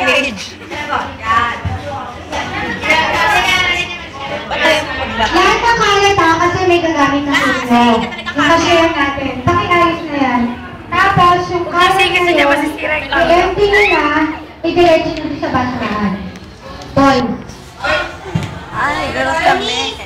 page. Lahat ng kalat kasi may gagamit na sumo. Nakashare natin. Pakiayos na yan. Tapos, yung kalat na yun, i-empty nyo na, i-diretso nyo sa basurahan. Boy. Ay, ganun kami.